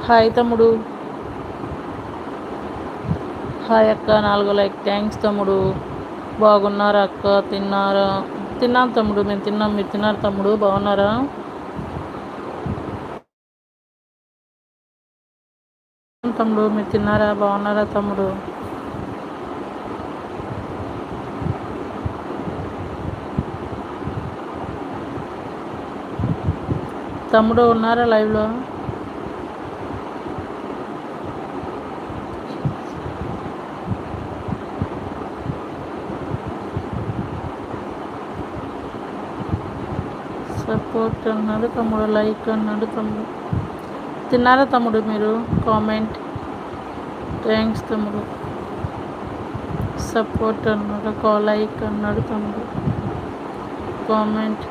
Hi తమ్ముడు. Hi అక్క 4 like thanks తమ్ముడు. బాగున్నారా అక్క? తిన్నారా? తిన్నాను తమ్ముడు, మేము తిన్నాం. మీరు తిన్నారు తమ్ముడు? బాగున్నారా తమ్ముడు? మీరు తిన్నారా? బాగున్నారా తమ్ముడు? తమ్ముడు ఉన్నారా లైవ్లో? సపోర్ట్ అన్నాడు తమ్ముడు, లైక్ అన్నాడు తమ్ముడు. తిన్నారా తమ్ముడు మీరు? కామెంట్. థ్యాంక్స్ తమ్ముడు. సపోర్ట్ అన్నాడు, లైక్ అన్నాడు తమ్ముడు, కామెంట్.